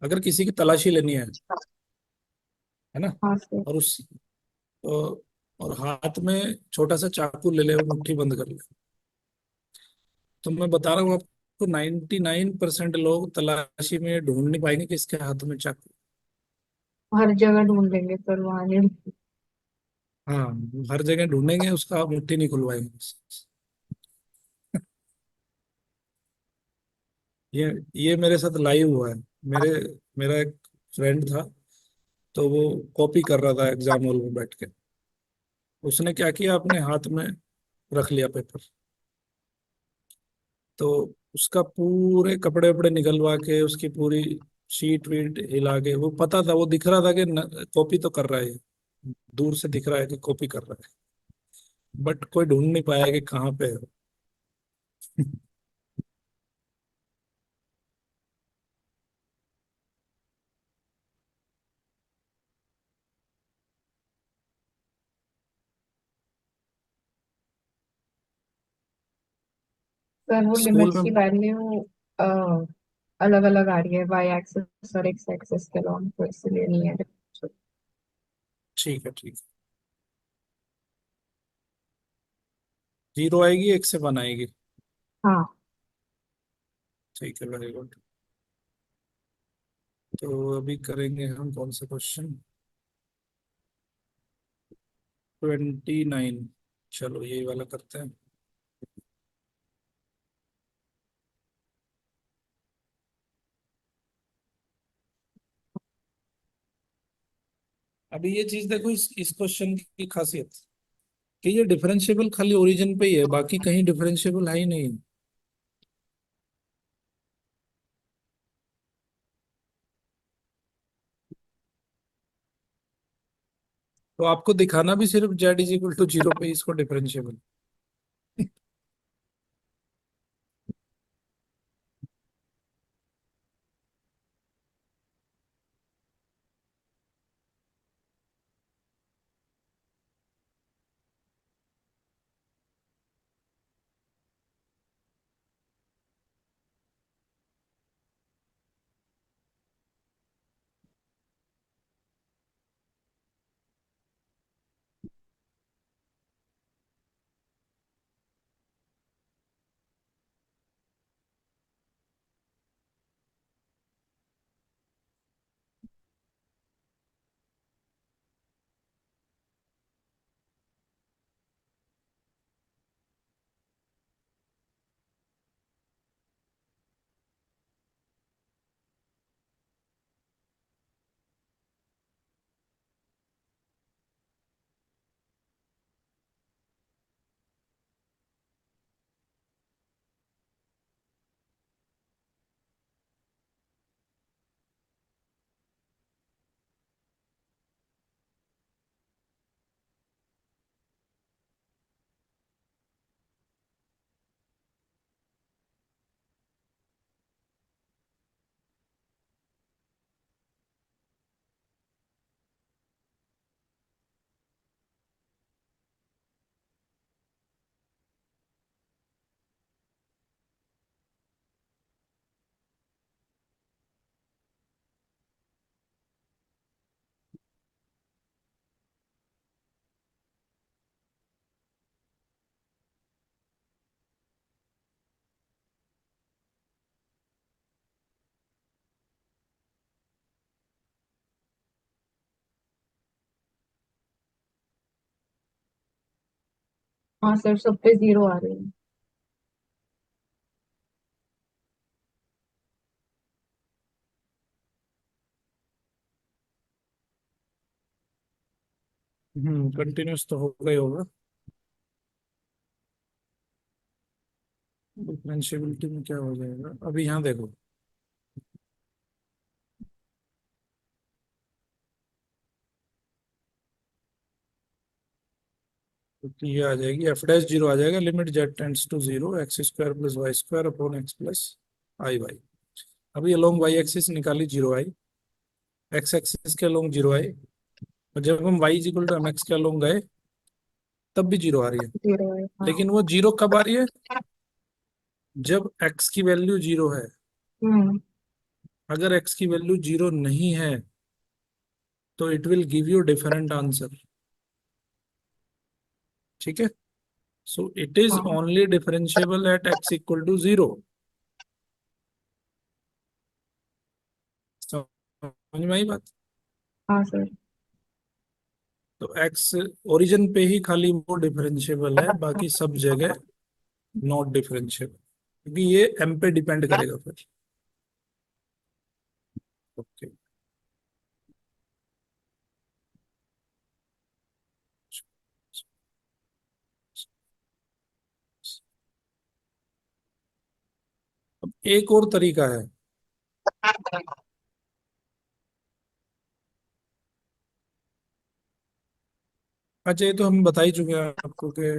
अगर किसी की तलाशी लेनी है ना, हाँ सर। और उस और हाथ में छोटा सा चाकू ले ले, वो मुट्ठी बंद कर ले, तो मैं बता रहा हूँ आपको 99% लोग तलाशी में ढूंढ नहीं पाएंगे कि इसके हाथ में चाकू। हर जगह ढूंढ लेंगे सर, वहां नहीं। हाँ, हर जगह ढूंढेंगे, उसका मुट्ठी नहीं खुलवाएंगे। ये मेरे साथ लाइव हुआ है। मेरे मेरा एक फ्रेंड था, तो वो कॉपी कर रहा था एग्जाम हॉल में बैठ के। उसने क्या किया, अपने हाथ में रख लिया पेपर। तो उसका पूरे कपड़े वपड़े निकलवा के, उसकी पूरी शीट वीट हिला के, वो पता था, वो दिख रहा था कि कॉपी तो कर रहा है ये। दूर से दिख रहा है कि कॉपी कर रहा है, बट कोई ढूंढ नहीं पाया कि कहाँ पे है। सर वो स्कूल लिमिट्स की में। वैल्यू अलग अलग आ रही है, वाई एक्सिस और एक्स एक्सिस के लॉन्ग, तो इसलिए नहीं है differential। ठीक है, ठीक है। 0 आएगी, 1 से 1 आएगी। हाँ। ठीक है, वेरी गुड। तो अभी करेंगे हम कौन सा क्वेश्चन? 29। चलो यही वाला करते हैं। अभी ये चीज देखो, इस क्वेश्चन की खासियत कि ये डिफरेंशिएबल खाली ओरिजिन पे ही है, बाकी कहीं डिफरेंशिएबल है ही नहीं। तो आपको दिखाना भी सिर्फ z is equal to zero पे ही इसको डिफरेंशिएबल। हाँ सर, सब पे जीरो आ रही है। कंटिन्यूस तो होगा ही होगा। डिफरेंशिएबिलिटी में क्या हो जाएगा अभी यहाँ देखो। तो ये आ जाएगी एफ डैश जीरो आ जाएगा, limit Z tends to zero x square plus Y square upon x plus i y. अभी अलोंग वाई एक्सिस निकाली जीरो आई, एक्स एक्सिस के अलोंग जीरो आई, और जब हम y is equal to m x के अलोंग गए तब भी जीरो आ रही है। जीरो है, हाँ। लेकिन वो जीरो कब आ रही है? जब एक्स की वैल्यू जीरो है। हम्म। अगर एक्स की वैल्यू जीरो नहीं है तो it will give you different answer. ठीक है। सो इट इज हाँ। Only differentiable at x equal to zero. समझ में आई बात? हाँ सर। तो एक्स ओरिजिन पे ही खाली वो डिफरेंशिएबल है, बाकी सब जगह नॉट डिफरेंशिएबल, क्योंकि ये एम पे डिपेंड करेगा फिर। ओके। अब एक और तरीका है। अच्छा, ये तो हम बता ही चुके हैं आपको कि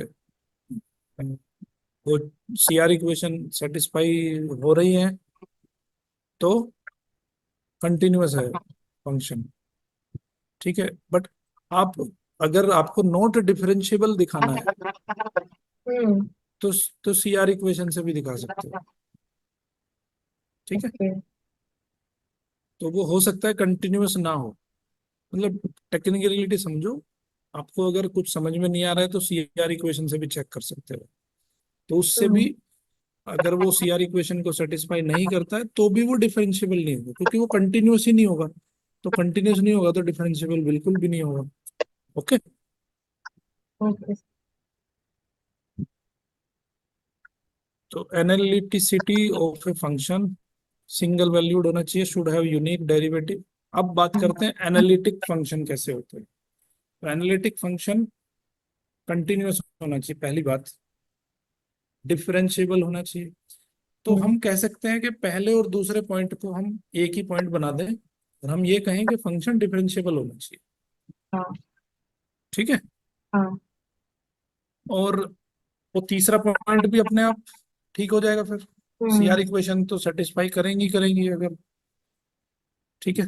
वो सी आर इक्वेशन सेटिस्फाई हो रही है तो कंटिन्यूअस है फंक्शन। ठीक है, बट आप, अगर आपको नॉट डिफरेंशिएबल दिखाना है हम्म। तो सी आर इक्वेशन से भी दिखा सकते हो। ठीक है। ओके। तो वो हो सकता है कंटिन्यूअस ना हो, मतलब टेक्निकलिटी समझो। आपको अगर कुछ समझ में नहीं आ रहा है तो सी आर इक्वेशन से भी चेक कर सकते हो। तो उससे भी, हम्म। अगर वो सी आर इक्वेशन को सेटिस्फाई नहीं करता है तो भी वो डिफरेंशिएबल नहीं होगा, क्योंकि वो कंटिन्यूअस ही नहीं होगा। तो कंटिन्यूअस नहीं होगा तो डिफरेंशिएबल बिल्कुल भी नहीं होगा। ओके। ओके। तो analyticity of a function single valued होना चाहिए, शुड हैव यूनिक डेरिवेटिव। अब बात करते हैं एनालिटिक फंक्शन कैसे होते हैं। तो एनालिटिक फंक्शन कंटिन्यूअस होना चाहिए, पहली बात। डिफरेंशिएबल होना चाहिए। तो हम्म। हम कह सकते हैं कि पहले और दूसरे पॉइंट को हम एक ही पॉइंट बना दें और हम ये कहें कि फंक्शन डिफरेंशिएबल होना चाहिए। हाँ। ठीक है। हाँ। और वो तीसरा पॉइंट भी अपने आप ठीक हो जाएगा फिर। हम्म। सीआर इक्वेशन तो सेटिस्फाई करेंगी करेंगी अगर। ठीक है।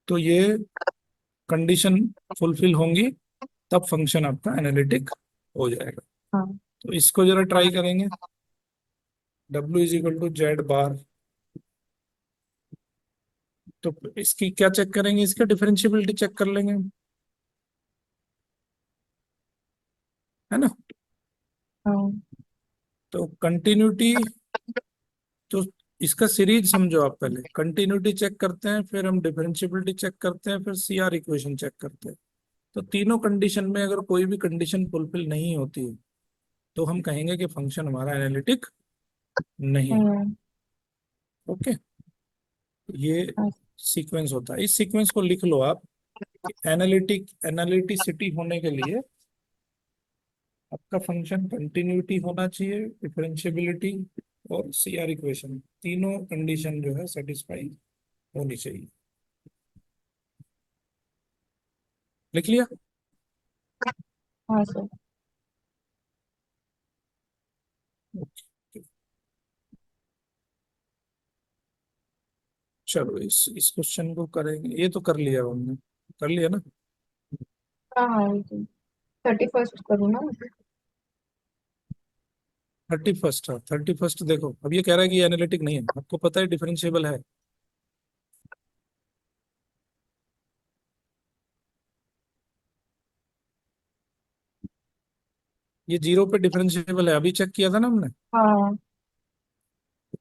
तो ये कंडीशन फुलफिल होंगी तब फंक्शन आपका एनालिटिक हो जाएगा। हाँ। तो इसको जरा ट्राई करेंगे। W is equal to Z bar. तो इसकी क्या चेक करेंगे, इसका डिफरेंशियबिलिटी चेक कर लेंगे, है ना। हाँ। तो कंटिन्यूटी, तो इसका सीरीज समझो आप। पहले कंटिन्यूटी चेक करते हैं, फिर हम डिफरेंशियबिलिटी चेक करते हैं, फिर सीआर इक्वेशन चेक करते हैं। तो तीनों कंडीशन में अगर कोई भी कंडीशन फुलफिल नहीं होती है तो हम कहेंगे कि फंक्शन हमारा एनालिटिक नहीं है। हम्म। ओके। ये हाँ। सीक्वेंस होता है, इस सीक्वेंस को लिख लो आप कि एनालिटिसिटी होने के लिए आपका फंक्शन कंटिन्यूटी होना चाहिए, डिफरेंशियबिलिटी और सीआर इक्वेशन, तीनों कंडीशन जो है सेटिस्फाई होनी चाहिए। लिख लिया। हाँ सर। चलो इस क्वेश्चन को करेंगे, ये तो कर लिया हमने, कर लिया ना। हाँ हाँ, ये तो 31st करूँ ना? 31st, हाँ 31st। देखो अब ये कह रहा है कि एनालिटिक नहीं है, आपको पता है डिफरेंशिएबल है। ये जीरो पे डिफरेंशिएबल है, अभी चेक किया था ना हमने। हाँ।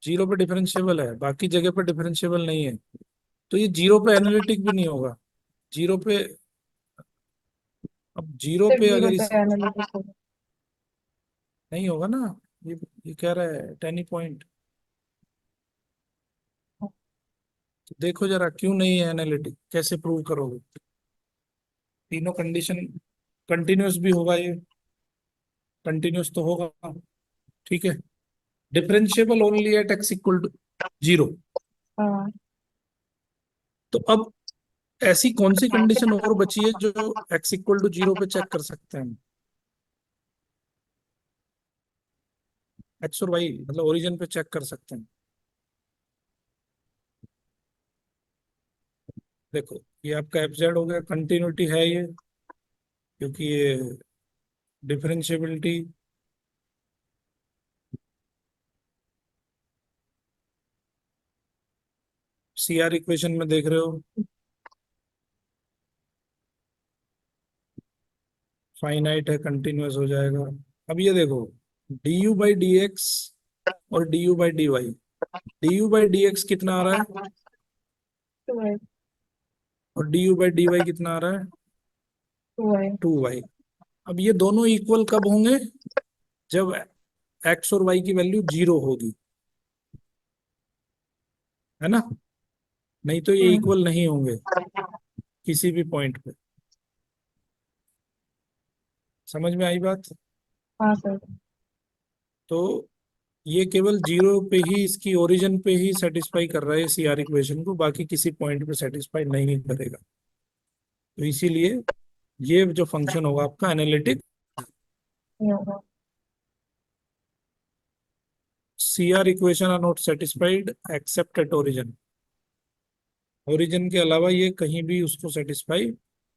जीरो पे डिफरेंशिएबल है, बाकी जगह पे डिफरेंशिएबल नहीं है। तो ये जीरो पे एनालिटिक भी नहीं होगा। जीरो पे, अब जीरो सिर्फ पे जीरो अगर पे इस, एनालिसिस होगा। नहीं होगा ना। ये कह रहा है टेनी पॉइंट। तो देखो जरा क्यों नहीं है एनालिटिक, कैसे प्रूव करोगे। तीनों कंडीशन कंटिन्यूअस भी होगा ये, कंटिन्यूअस तो होगा। ठीक है। Differentiable only at x equal to zero. हाँ। तो अब ऐसी कौन सी कंडीशन और बची है जो एक्स इक्वल टू जीरो पे चेक कर सकते हैं। एक्स और वाई मतलब ओरिजिन पे चेक कर सकते हैं। देखो ये आपका एफ जेड हो गया, कंटिन्यूटी है ये, क्योंकि ये डिफरेंशियबिलिटी, सी आर इक्वेशन में देख रहे हो फाइनाइट है, कंटिन्यूअस हो जाएगा। अब ये देखो D U by D X और D U by D Y. D U by D X कितना आ रहा है टू है। और D U by D Y कितना आ रहा है, टू है। 2y। अब ये दोनों इक्वल कब होंगे, जब एक्स और वाई की वैल्यू जीरो होगी, है ना। नहीं तो ये हम्म। इक्वल नहीं होंगे किसी भी पॉइंट पे। समझ में आई बात। हाँ सर। तो ये केवल जीरो पे ही, इसकी ओरिजिन पे ही सेटिस्फाई कर रहा है सीआर इक्वेशन को, बाकी किसी पॉइंट पे सेटिस्फाई नहीं करेगा। तो इसीलिए ये जो फंक्शन होगा आपका एनालिटिक, ये होगा। CR equation are not satisfied except at origin. Origin के अलावा ये कहीं भी उसको सेटिस्फाई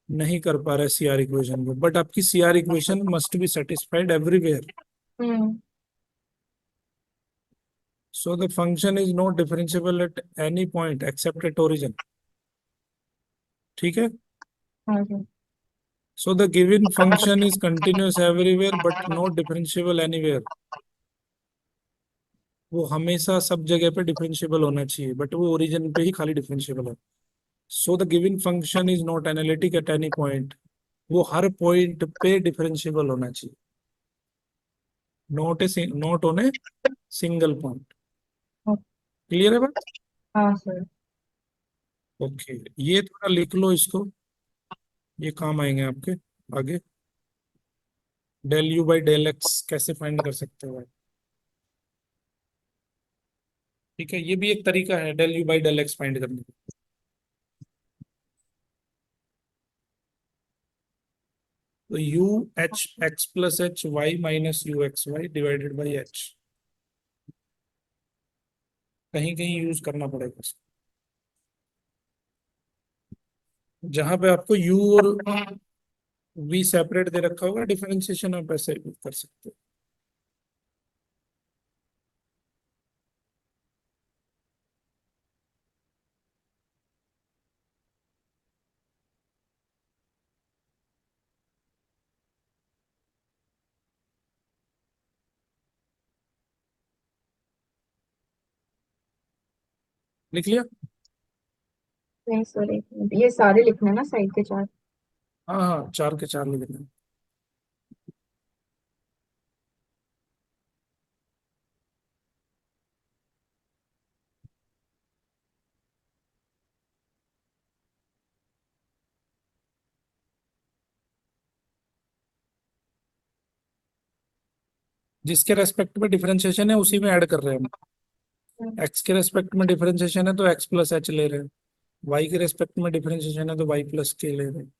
नहीं कर पा रहा है सीआर इक्वेशन को, बट आपकी CR equation must be satisfied everywhere. Hmm. So the function is not differentiable at any point accept at origin. ठीक है। हाँ sir. So the given function is continuous everywhere but not differentiable anywhere. वो हमेशा सब जगह पे differentiable होना चाहिए, बट वो ओरिजिन पे ही खाली डिफरेंशिएबल है। सो the given function is not analytic at any point. वो हर पॉइंट पे डिफरेंशिएबल होना चाहिए, not on a single point. Clear है बात। हाँ सर। ओके, ये थोड़ा लिख लो इसको, ये काम आएंगे आपके आगे। Del u by del x कैसे फाइंड कर सकते हो भाई? ठीक है, ये भी एक तरीका है del u by del x find करने का। तो u h x plus h y minus u x y divided by h, कहीं कहीं यूज करना पड़ेगा इसको। जहां पे आपको यू और वी सेपरेट दे रखा होगा, डिफरेंशिएशन आप ऐसे भी कर सकते हो। लिख लिया? नहीं सर, एक मिनट, ये सारे लिखना है ना साइड के चार? हाँ हाँ, चार के चार लिख देना। जिसके रेस्पेक्ट में डिफरेंशिएशन है उसी में ऐड कर रहे हैं हम। एक्स के रेस्पेक्ट में डिफरेंशिएशन है तो एक्स प्लस एच ले रहे हैं, वाई के रेस्पेक्ट में डिफरेंशिएशन है तो वाई प्लस के ले रहे हैं।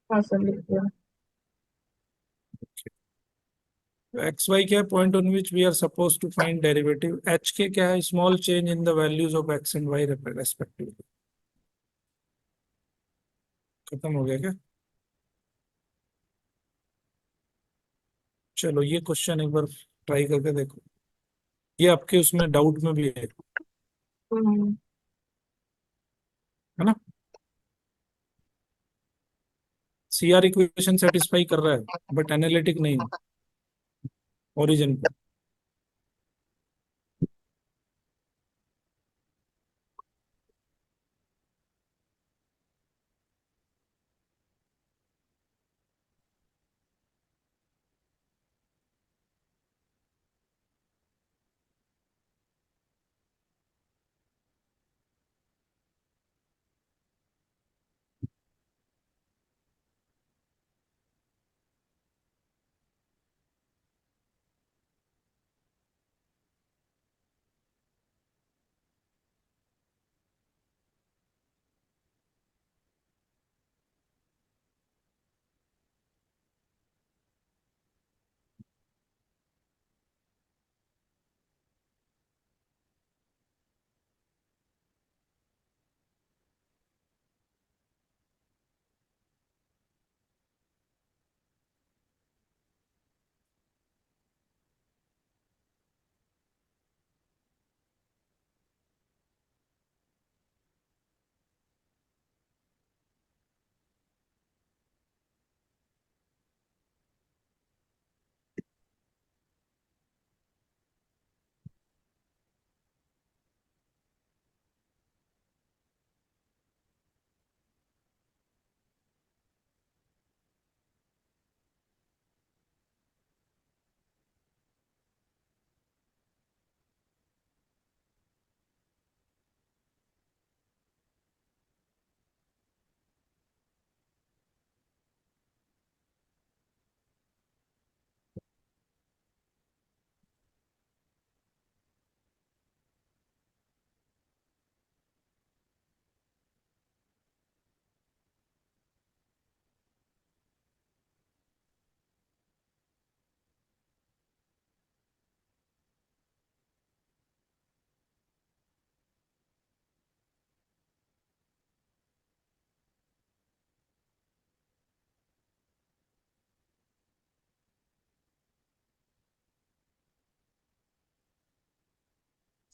हाँ सर, लिख दिया। एक्स वाई क्या है? Point on which we are suppose to find derivative. H के क्या है? Small change in the values of x and y respectively. खत्म हो गया क्या? चलो ये क्वेश्चन एक बार ट्राई करके देखो, ये आपके उसमें डाउट में भी है हम्म। है ना? सी आर इक्वेशन सेटिस्फाई कर रहा है बट एनालिटिक नहीं, ओरिजिन पे।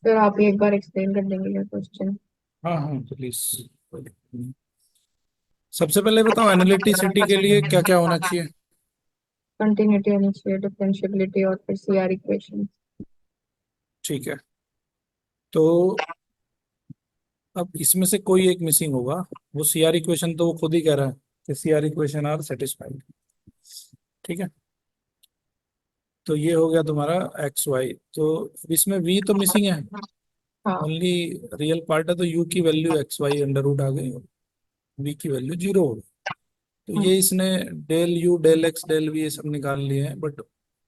सर आप ये एक बार एक्सप्लेन कर देंगे क्या क्वेश्चन? हाँ हाँ प्लीज। सबसे पहले बताओ एनालिटिसिटी के लिए क्या क्या होना चाहिए? कंटिन्यूटी होनी चाहिए, डिफरेंशिएबिलिटी और फिर सीआर इक्वेशन। ठीक है, तो अब इसमें से कोई एक मिसिंग होगा। वो सी आर इक्वेशन तो वो खुद ही कह रहा है कि C R equation are satisfied. ठीक है, तो ये हो गया तुम्हारा एक्स वाई। तो अब इसमें वी तो मिसिंग है, हाँ। ओनली रियल पार्ट है, तो यू की value X Y under root आ गई, वी की वैल्यू जीरो हो गई। तो हम्म। ये इसने del u del x del v ये सब निकाल लिए हैं, बट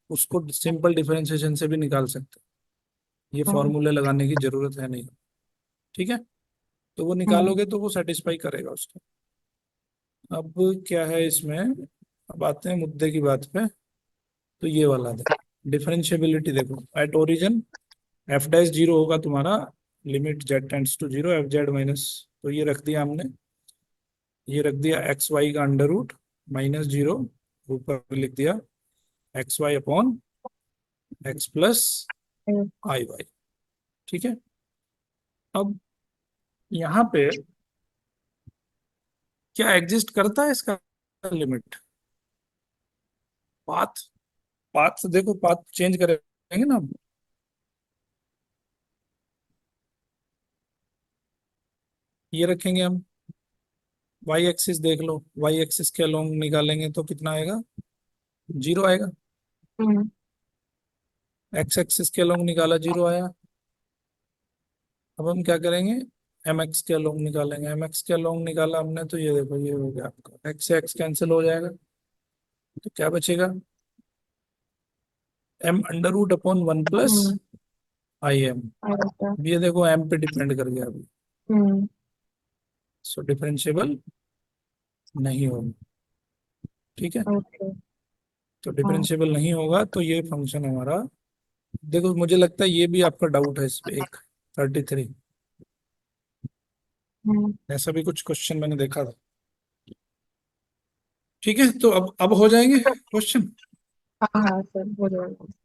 उसको सिंपल डिफरेंशिएशन से भी निकाल सकते हैं, ये हम्म। फॉर्मूले लगाने की जरूरत है नहीं। ठीक है, तो वो हम्म। निकालोगे तो वो सेटिस्फाई करेगा उसको। अब क्या है इसमें, अब आते हैं मुद्दे की बात पे। तो ये वाला देखो डिफरेंशिएबिलिटी, देखो at origin F dash zero होगा तुम्हारा, limit Z tends to zero F Z minus, तो ये रख दिया हमने, ये रख दिया एक्स वाई का अंडर रूट माइनस जीरो, ऊपर लिख दिया X Y upon x plus hmm. I Y. ठीक है, अब यहाँ पे क्या एग्जिस्ट करता है इसका लिमिट, पाथ, पाथ देखो पाथ चेंज करेंगे ना, ये रखेंगे हम, वाई एक्सिस देख लो, वाई एक्सिस के अलोंग निकालेंगे तो कितना आएगा, जीरो आएगा। हम्म। एक्स एक्सिस के अलोंग निकाला, जीरो आया। अब हम क्या करेंगे, एम एक्स के अलोंग निकालेंगे, एम एक्स के अलोंग निकाला हमने, तो ये देखो ये हो गया आपका, एक्स से एक्स कैंसिल हो जाएगा, तो क्या बचेगा, M under root upon one plus hmm. I am. अच्छा। ये देखो एम पे डिपेंड कर गया अभी, हम्म। सो डिफरेंशिएबल नहीं होगा। ठीक है, ओके। तो हाँ। डिफरेंशिएबल नहीं होगा, तो ये फंक्शन हमारा, देखो मुझे लगता है ये भी आपका डाउट है इस पे, एक 33, हम्म। ऐसा भी कुछ क्वेश्चन मैंने देखा था। ठीक है, तो अब हो जाएंगे क्वेश्चन। हाँ हाँ सर, हो जाएगा।